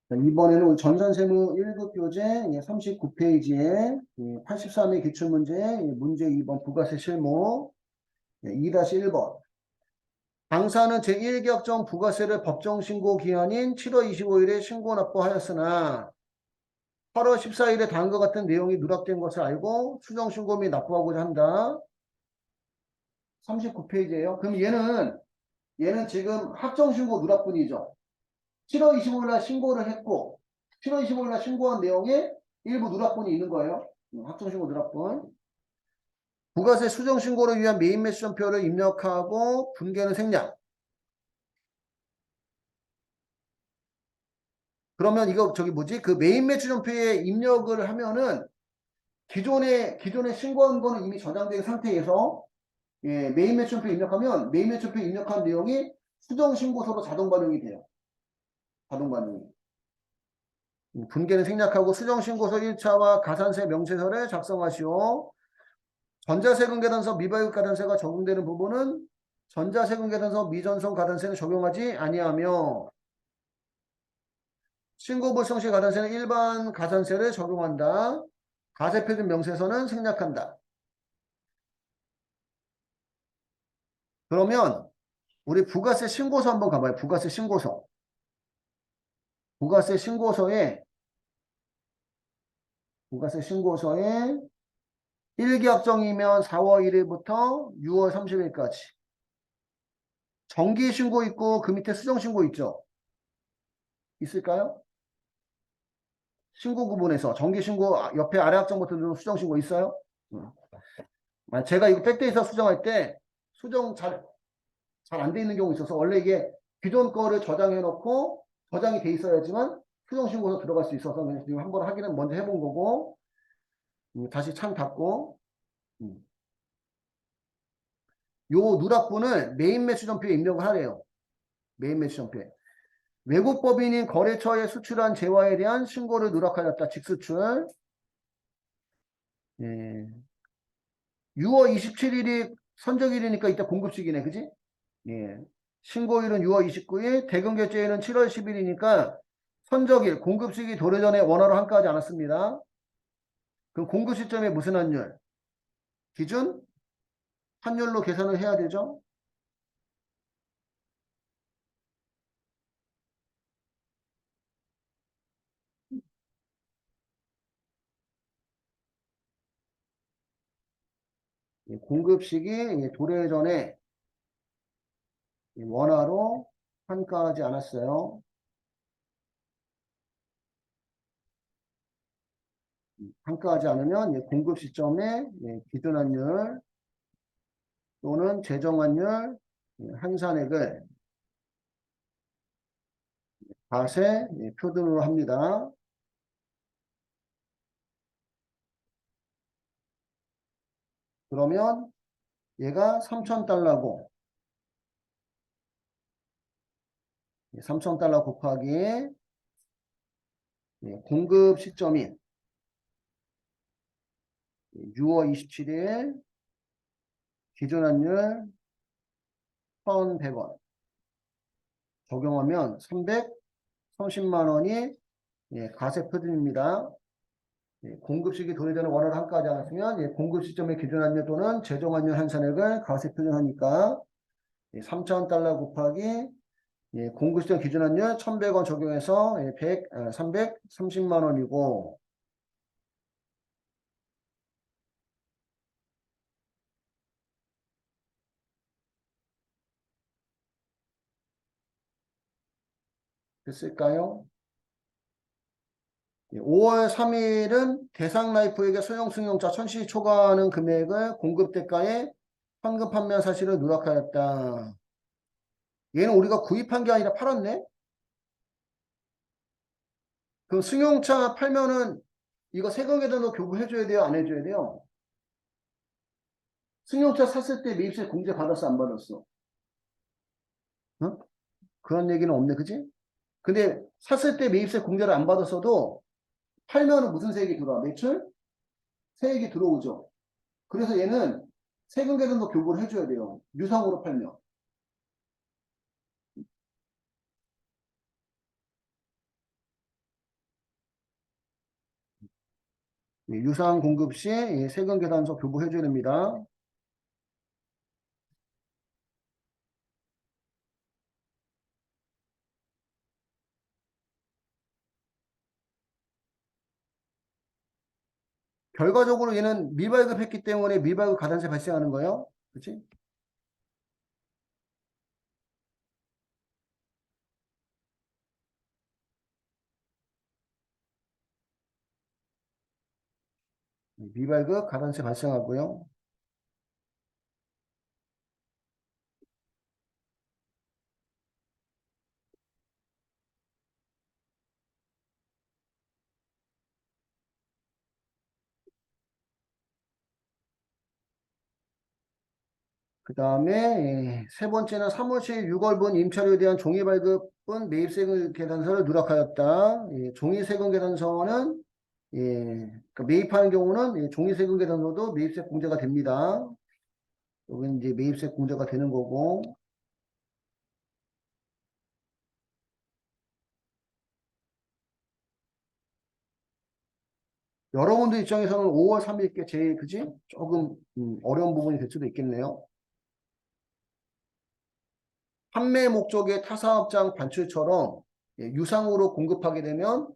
자, 이번에는 우리 전산세무 1급 교재 39페이지에 83회 기출문제 문제 2번 부가세 실무 2-1번 당사는 제1계약정 부가세를 법정신고 기한인 7월 25일에 신고 납부하였으나 8월 14일에 다음과 같은 내용이 누락된 것을 알고 수정신고 및 납부하고자 한다. 39페이지예요. 그럼 얘는 지금 확정신고 누락분이죠. 7월 25일 날 신고를 했고 7월 25일 날 신고한 내용에 일부 누락분이 있는 거예요. 확정신고 누락분. 부가세 수정신고를 위한 메인 매수전표를 입력하고 분계는 생략. 그러면 이거 저기 뭐지? 그 메인 매수전표에 입력을 하면은 기존에 신고한 거는 이미 저장된 상태에서 메인 매수전표 입력하면 메인 매수전표 입력한 내용이 수정신고서로 자동 반영이 돼요. 자동 반영이. 분계는 생략하고 수정신고서 1차와 가산세 명세서를 작성하시오. 전자세금 계산서 미발급 가산세가 적용되는 부분은 전자세금 계산서 미전송 가산세는 적용하지 아니하며 신고불성 시 가산세는 일반 가산세를 적용한다. 가세표준 명세서는 생략한다. 그러면 우리 부가세 신고서 한번 가봐요. 부가세 신고서. 부가세 신고서에 1계약정이면 4월 1일부터 6월 30일까지 정기신고 있고 그 밑에 수정신고 있죠? 있을까요? 신고 구분에서 정기신고 옆에 아래 학점부터 수정신고 있어요? 제가 이거 백데이터 수정할 때 수정 잘 안 돼 있는 경우 있어서 원래 이게 기존 거를 저장해 놓고 저장이 돼 있어야지만 수정신고서 들어갈 수 있어서 그냥 지금 한번 확인은 먼저 해본 거고 다시 창 닫고 요 누락분을 메인 매수전표에 입력을 하래요. 메인 매수전표에. 외국법인인 거래처에 수출한 재화에 대한 신고를 누락하였다. 직수출. 예. 6월 27일이 선적일이니까 이따 공급식이네. 그지? 예. 신고일은 6월 29일, 대금결제일은 7월 10일이니까 선적일, 공급식이 도래 전에 원화로 환가하지 않았습니다. 그럼 공급 시점에 무슨 환율? 기준? 환율로 계산을 해야 되죠? 공급식이 도래 전에 원화로 환가하지 않았어요. 환가하지 않으면 공급 시점에 기준환율 또는 제정환율 환산액을 가세 표준으로 합니다. 그러면 얘가 3,000달러고 3,000달러 곱하기 공급 시점인 6월 27일 기준환율 1,100원 적용하면 330만 원이 가세 표준입니다. 공급식이 도래되는 원화를 환가하지 않았으면 공급 시점의 기준환율 또는 제정환율 환산액을 가세 표준하니까 3,000달러 곱하기 공급 시점 기준환율 1,100원 적용해서 330만 원이고 됐을까요? 5월 3일은 대상라이프에게 소형승용차 1,000cc 초과하는 금액을 공급대가에 환급 판매한 사실을 누락하였다. 얘는 우리가 구입한 게 아니라 팔았네? 그럼 승용차 팔면은 이거 세금에다 너 교부해줘야 돼요? 안 해줘야 돼요? 승용차 샀을 때 매입세 공제 받았어? 안 받았어? 어? 그런 얘기는 없네, 그지? 근데 샀을 때 매입세 공제를 안 받았어도 팔면은 무슨 세액이 들어와? 매출? 세액이 들어오죠. 그래서 얘는 세금 계산도 교부를 해줘야 돼요. 유상으로 팔면. 유상 공급 시 세금 계산서 교부해 줘야 됩니다. 결과적으로 얘는 미발급했기 때문에 미발급 가산세 발생하는 거예요. 그렇지? 미발급 가산세 발생하고요. 그 다음에 세 번째는 사무실 6월분 임차료에 대한 종이발급은 매입세금 계산서를 누락하였다. 종이세금 계산서는 그러니까 매입하는 경우는 종이세금 계산서도 매입세 공제가 됩니다. 여기는 이제 매입세 공제가 되는 거고. 여러분들 입장에서는 5월 3일께 제일 그지? 조금 어려운 부분이 될 수도 있겠네요. 판매 목적의 타사업장 반출처럼 유상으로 공급하게 되면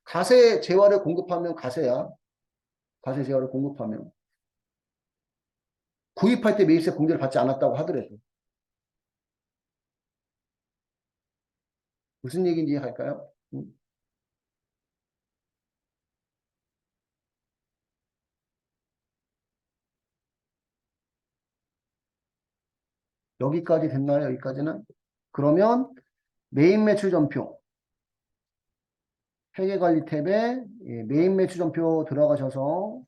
가세 재화를 공급하면 가세야. 가세 재화를 공급하면 구입할 때 매입세 공제를 받지 않았다고 하더라도 무슨 얘기인지 이해할까요? 여기까지 됐나요? 여기까지는? 그러면 메인 매출 전표 회계관리 탭에 메인 매출 전표 들어가셔서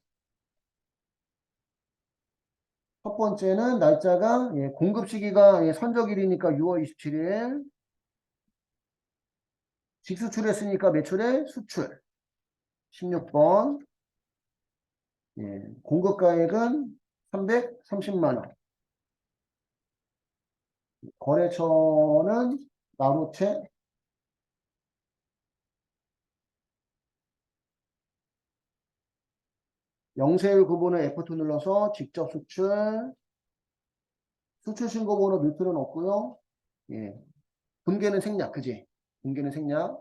첫 번째는 날짜가 공급 시기가 선적일이니까 6월 27일 직수출했으니까 매출의 수출 16번 공급가액은 330만 원 거래처는 나로채 영세율 구분을 F2 눌러서 직접 수출 수출 신고 번호 넣을 필요는 없고요. 분계는 생략 그지? 분계는 생략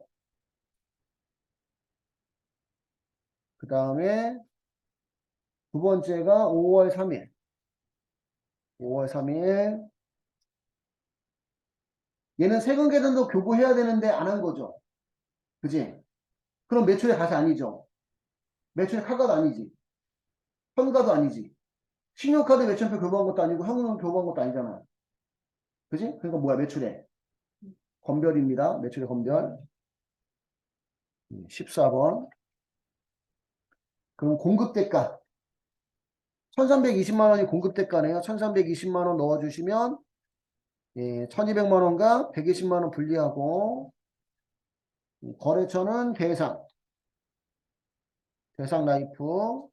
그 다음에 두 번째가 5월 3일 5월 3일 얘는 세금 계산도 교부해야 되는데 안 한 거죠. 그지? 그럼 매출의 가세 아니죠. 매출의 카가도 아니지. 현가도 아니지. 신용카드 매출표 교부한 것도 아니고 현금 교부한 것도 아니잖아. 그지? 그러니까 뭐야 매출의 건별입니다. 매출의 건별 14번 그럼 공급대가 1320만 원이 공급대가네요. 1320만 원 넣어주시면 1200만 원과 120만 원 분리하고 거래처는 대상 라이프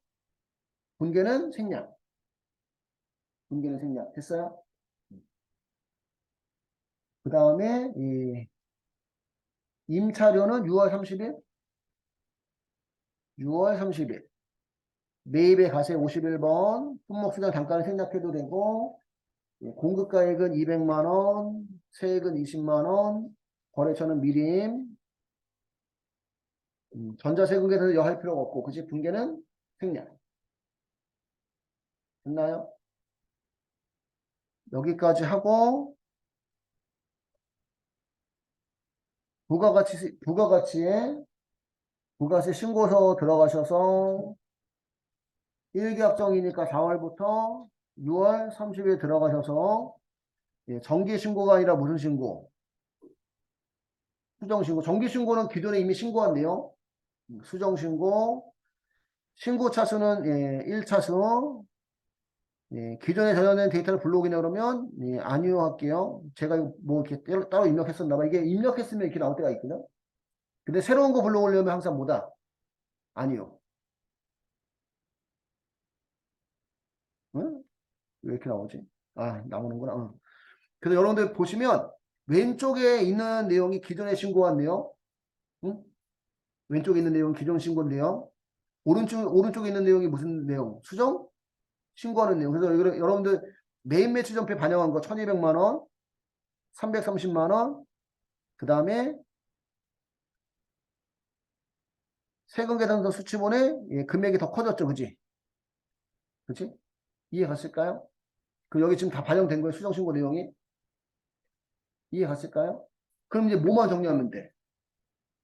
분계는 생략 분계는 생략 됐어요? 그 다음에 임차료는 6월 30일 6월 30일 매입의 가세 51번 품목수당 단가를 생략해도 되고 공급가액은 200만 원 세액은 20만 원 거래처는 미림 전자세금계에서 여할 필요가 없고 그치 분계는 생략 됐나요? 여기까지 하고 부가세 신고서 들어가셔서 일기합정이니까 4월부터 6월 30일 들어가셔서 정기신고가 아니라 무슨 신고? 수정신고. 정기신고는 기존에 이미 신고한대요. 수정신고. 신고 차수는 1차수. 기존에 저장된 데이터를 불러오기냐 그러면 아니요 할게요. 제가 뭐 이렇게 따로 입력했었나 봐. 이게 입력했으면 이렇게 나올 때가 있거든. 근데 새로운 거 불러오려면 항상 뭐다? 아니요. 응? 왜 이렇게 나오지? 아, 나오는구나. 응. 그래서 여러분들 보시면 왼쪽에 있는 내용이 기존에 신고한 내용, 응? 왼쪽에 있는 내용은 기존 신고인데요. 오른쪽에 있는 내용이 무슨 내용? 수정? 신고하는 내용. 그래서 여러분들 메인 매출 전표에 반영한 거 1200만 원, 330만 원, 그 다음에 세금 계산서 수취본에 예, 금액이 더 커졌죠. 그지? 그치? 이해 갔을까요? 그 여기 지금 다 반영된 거예요. 수정 신고 내용이. 이해 갔을까요? 그럼 이제 뭐만 정리하면 돼?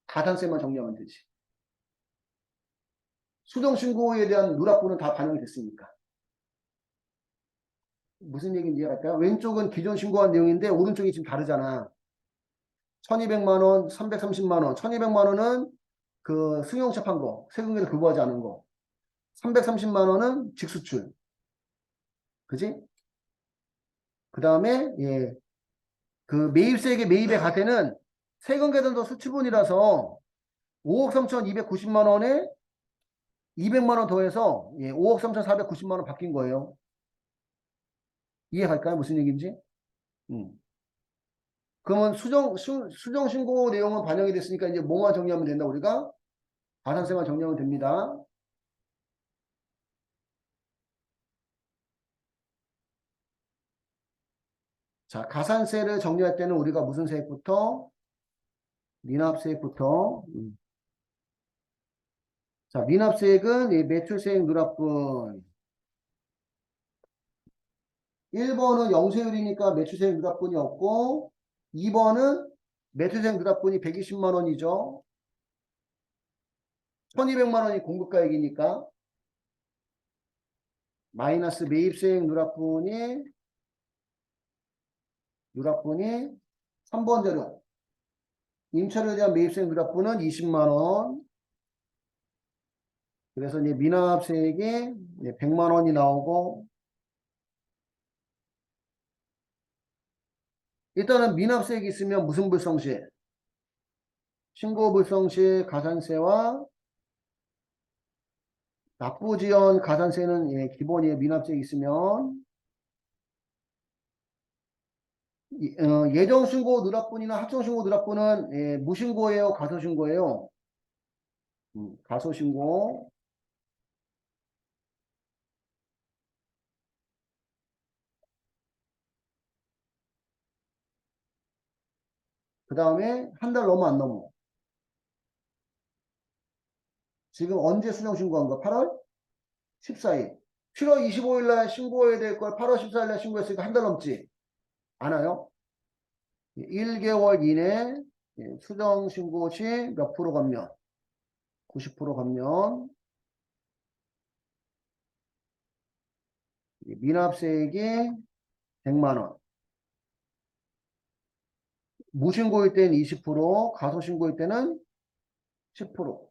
가산세만 정리하면 되지. 수정 신고에 대한 누락분은 다 반영이 됐으니까. 무슨 얘기인지 이해할까요? 왼쪽은 기존 신고한 내용인데 오른쪽이 지금 다르잖아. 1200만 원, 330만 원. 1200만 원은 그 승용차 판 거, 세금에서 교부하지 않은 거. 330만 원은 직수출. 그지? 그 다음에, 예, 그 매입세액의 매입의 가세는 세금 계산서 수취분이라서 5억 3,290만 원에 200만 원 더해서 예, 5억 3,490만 원 바뀐 거예요. 이해갈까요? 무슨 얘기인지? 그러면 수정 신고 내용은 반영이 됐으니까 이제 뭐만 정리하면 된다, 우리가? 가산세만 정리하면 됩니다. 자, 가산세를 정리할 때는 우리가 무슨 세액부터? 미납세액부터. 자, 미납세액은 이 매출세액 누락분. 1번은 영세율이니까 매출세액 누락분이 없고, 2번은 매출세액 누락분이 120만 원이죠. 1200만 원이 공급가액이니까, 마이너스 매입세액 누락분이 3번 재료. 임차료에 대한 매입세액 누락분은 20만 원. 그래서 이제 미납세액이 100만 원이 나오고, 일단은 미납세액이 있으면 무슨 불성시? 신고 불성시 가산세와 납부지연 가산세는 예, 기본이에요. 미납세액 있으면. 예정신고 누락분이나 합정신고 누락분은 예, 무신고예요? 가소신고예요? 가소신고. 그 다음에 한 달 넘어 안 넘어? 지금 언제 수정신고한 거? 8월 14일. 7월 25일 날 신고해야 될 걸 8월 14일 날 신고했으니까 한 달 넘지? 안 와요? 1개월 이내 예, 수정신고 시 몇 프로 감면? 90% 감면. 미납세액이 100만 원. 무신고일 때는 20%, 가소신고일 때는 10%.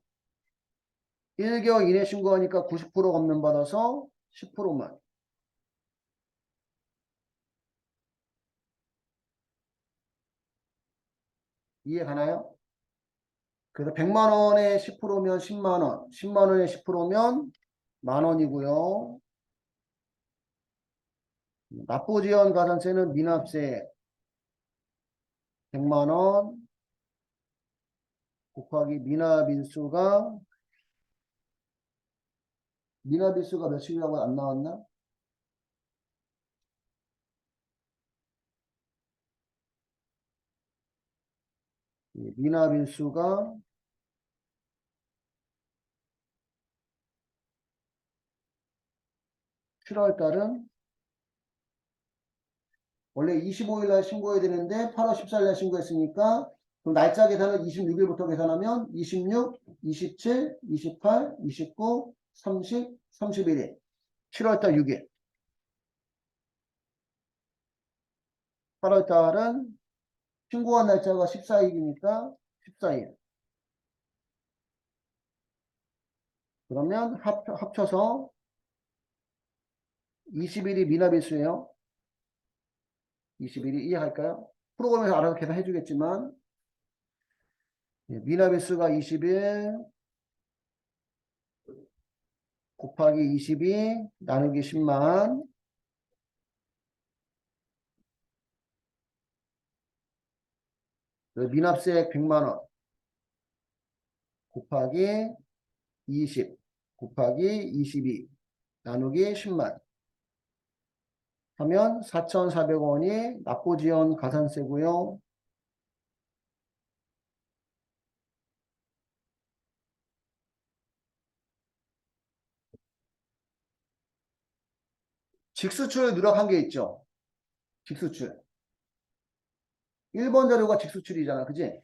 1개월 이내 신고하니까 90% 감면받아서 10%만. 이해 가나요? 그래서 100만 원에 10%면 10만 원, 10만 원에 10%면 만 원이고요. 납부지연 가산세는 미납세 100만 원 곱하기 미납인수가 며칠이라고 안 나왔나? 미납인수가 7월 달은 원래 25일 날 신고해야 되는데 8월 14일 날 신고했으니까 그럼 날짜 계산을 26일부터 계산하면 26, 27, 28, 29, 30, 31일. 7월 달 6일. 8월 달은 신고한 날짜가 14일이니까 14일. 그러면 합쳐서 20일이 미납일수예요. 20일이 이해할까요? 프로그램에서 알아서 계산해 주겠지만 미납일수가 20일 곱하기 22 나누기 10만 미납세액 100만 원 곱하기 20 곱하기 22 나누기 10만 하면 4,400원이 납부지연 가산세고요. 직수출 누락한 게 있죠. 직수출. 1번 자료가 직수출이잖아. 그지?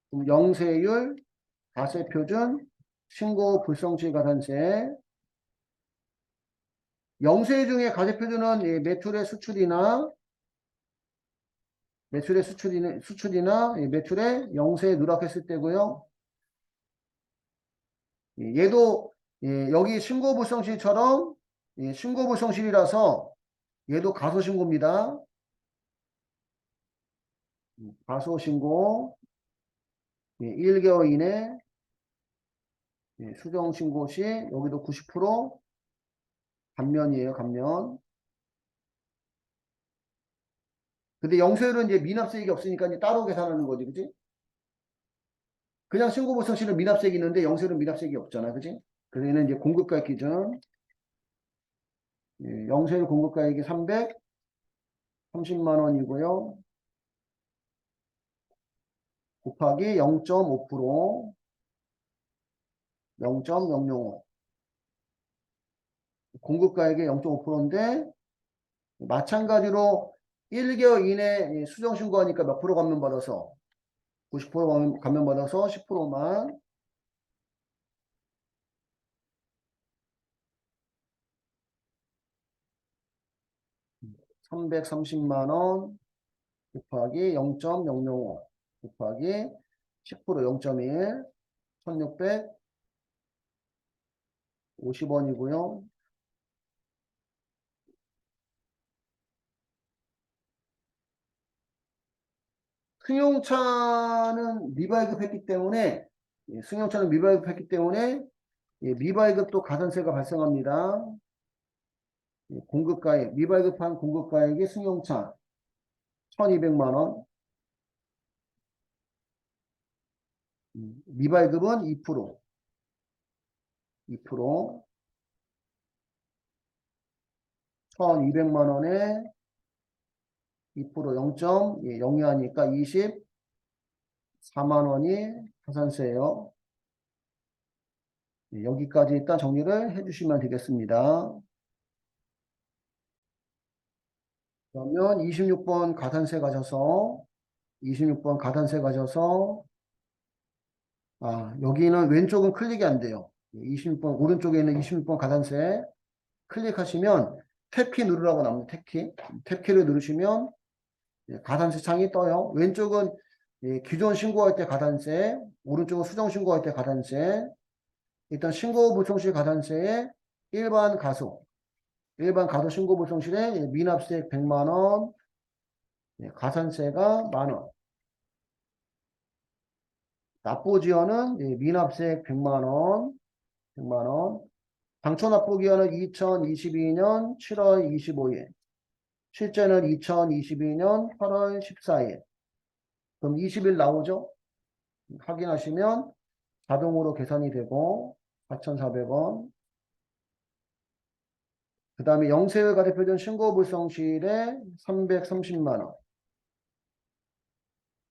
그럼 영세율, 가세표준, 신고 불성실 가산세. 영세 중에 가세표준은 매출의 수출이나 매출의 영세에 누락했을 때고요. 얘도 여기 신고불성실처럼 신고불성실이라서 얘도 가소신고입니다. 가소신고 1개월 이내 수정신고 시 여기도 90% 감면이에요. 감면. 근데 영세율은 이제 미납세액이 없으니까 이제 따로 계산하는 거지. 그지? 그냥 신고불성실은 미납세액이 있는데 영세율은 미납세액이 없잖아. 그지? 그래서 얘는 이제 공급가액 기준 영세율 공급가액이 330만 원이고요. 곱하기 0.5% 0.005 공급가액의 0.5%인데 마찬가지로 1개월 이내 수정신고하니까 몇 프로 감면받아서 90% 감면받아서 10%만 330만 원 곱하기 0.005 곱하기 10% 0.1 1650원이고요. 승용차는 미발급했기 때문에 미발급도 가산세가 발생합니다. 공급가액 미발급한 공급가액이 승용차 1200만 원 미발급은 2% 1200만 원에 2% 0.02하니까 24만 원이 가산세예요. 여기까지 일단 정리를 해주시면 되겠습니다. 그러면 26번 가산세 가셔서 여기는 왼쪽은 클릭이 안 돼요. 26번 오른쪽에 있는 26번 가산세 클릭하시면 탭키 누르라고 나옵니다. 탭키를 누르시면 가산세 창이 떠요. 왼쪽은 기존 신고할 때 가산세, 오른쪽은 수정 신고할 때 가산세. 일단 신고 불성실 가산세의 일반 가소 신고 불성실에 미납세액 100만 원, 가산세가 만원. 납부지연은 미납세액 100만 원. 당초 납부기한은 2022년 7월 25일. 실제는 2022년 8월 14일. 그럼 20일 나오죠? 확인하시면 자동으로 계산이 되고 4,400원. 그 다음에 영세율 가대표준 신고불성실에 330만 원.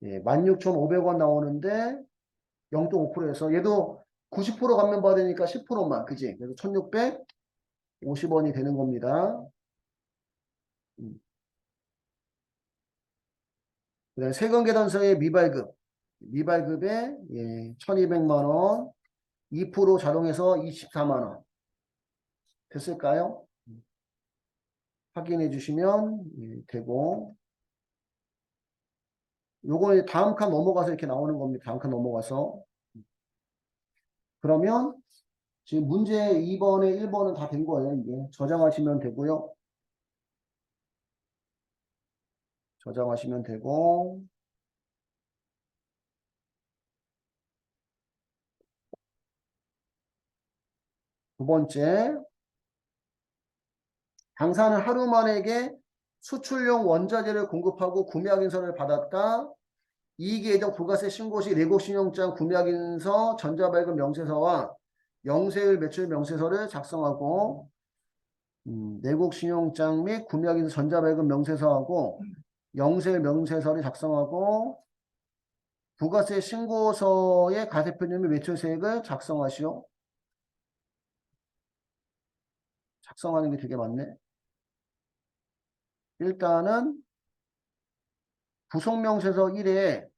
16,500원 나오는데 0.5%에서 얘도 90% 감면받으니까 10%만 그지? 그래서 1,650원이 되는 겁니다. 그다음에 세금계산서의 미발급에 1,200만 원, 2% 자동해서 24만 원 됐을까요? 확인해 주시면 되고 요거는 다음 칸 넘어가서 이렇게 나오는 겁니다. 다음 칸 넘어가서 그러면 지금 문제 2번에 1번은 다 된 거예요. 이게 저장하시면 되고요. 저장하시면 되고 두 번째 당사는 하루만에게 수출용 원자재를 공급하고 구매확인서를 받았다. 이익예정 부가세 신고 시 내곡신용장 구매확인서 전자발급 명세서와 영세율 매출 명세서를 작성하고 내국 신용장 및 구매하기 전자발급 명세서하고 영세율 명세서를 작성하고 부가세 신고서의 가세표준 및 매출세액을 작성하시오. 작성하는 게 되게 많네. 일단은 부속명세서 1에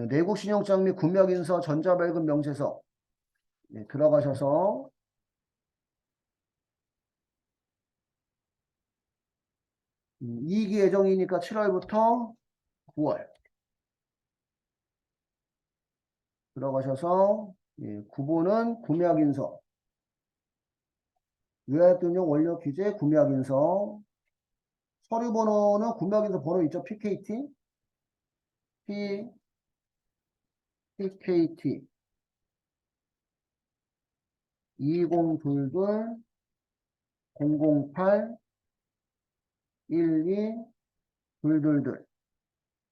내국 신용장 및 구매인서 전자발급 명세서 들어가셔서 이익이 예정이니까 7월부터 9월 들어가셔서 구분은 구매인서 외화등용 원료 기재 구매인서 서류 번호는 구매인서 번호 있죠? PKT PKT 2022 008 12 222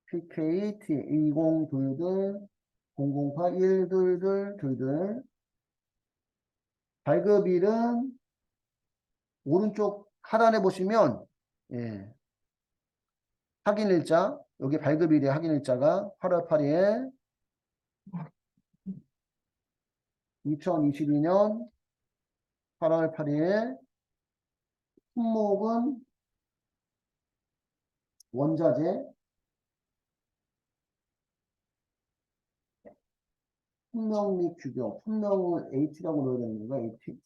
PKT 2022 008 12222 발급일은 오른쪽 하단에 보시면 확인일자 여기 발급일의 확인일자가 8월 8일 2022년 8월 8일 품목은 원자재 품명 및 규격 품명을 H라고 넣어야 되는 건가? H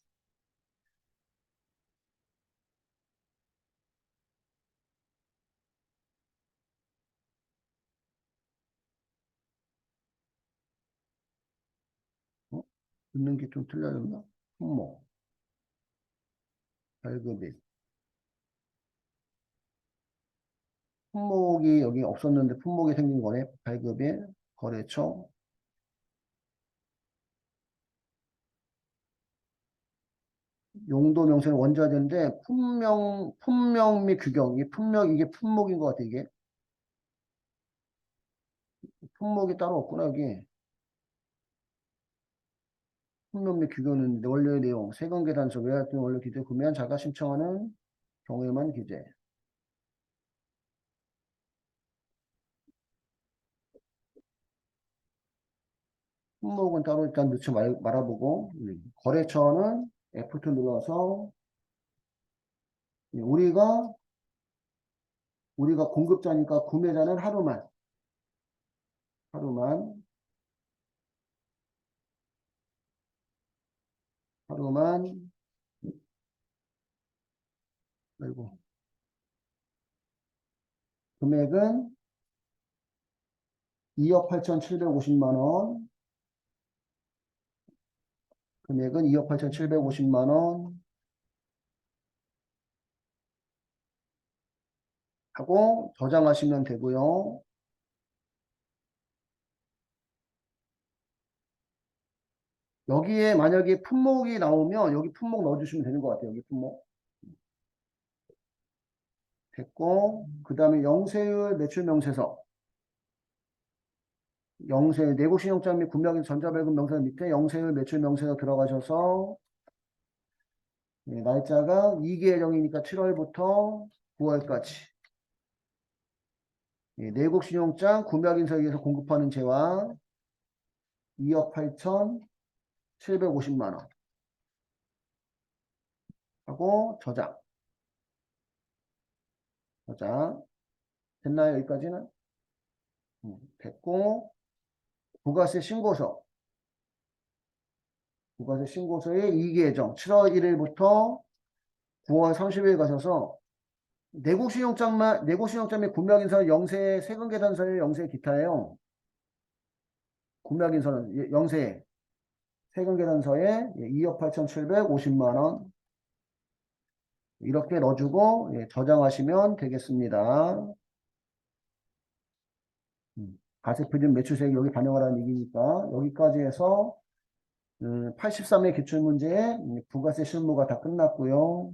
듣는 게 좀 틀려졌나? 품목 발급일 품목이 여기 없었는데 품목이 생긴 거네. 발급일 거래처 용도 명세는 원자재인데 품명 및 규격 이게 품목인 것 같아. 이게 품목이 따로 없구나. 여기 품명 및 규격은 원료의 내용 세금 계산서 외화등 원료 기재 구매한 자가 신청하는 경우에만 기재. 품목은 따로 일단 넣지 말아보고 거래처는 F2 눌러서 우리가 공급자니까 구매자는 하루만 아이고 금액은 2억 8,750만 원 금액은 2억 8,750만 원 하고 저장하시면 되고요. 여기에 만약에 품목이 나오면 여기 품목 넣어주시면 되는 것 같아요. 여기 품목 됐고 그 다음에 영세율 매출 명세서 영세 내국신용장 및 구매하기 전자발급 명세서 밑에 영세율 매출 명세서 들어가셔서 날짜가 2기 예정이니까 7월부터 9월까지 내국신용장 구매하기서에 의해서 공급하는 재화 2억 8,750만 원 하고 저장 됐나요? 여기까지는? 됐고 부가세 신고서의 이기 예정 7월 1일부터 9월 30일 가셔서 내국신용장 및 구매확인서는 영세 세금계산서의 영세 기타예요. 구매확인서는 영세 세금계산서에 2억 8,750만 원 이렇게 넣어주고 저장하시면 되겠습니다. 가세표준 매출세액 여기 반영하라는 얘기니까 여기까지 해서 83회 기출문제의 부가세 실무가 다 끝났고요.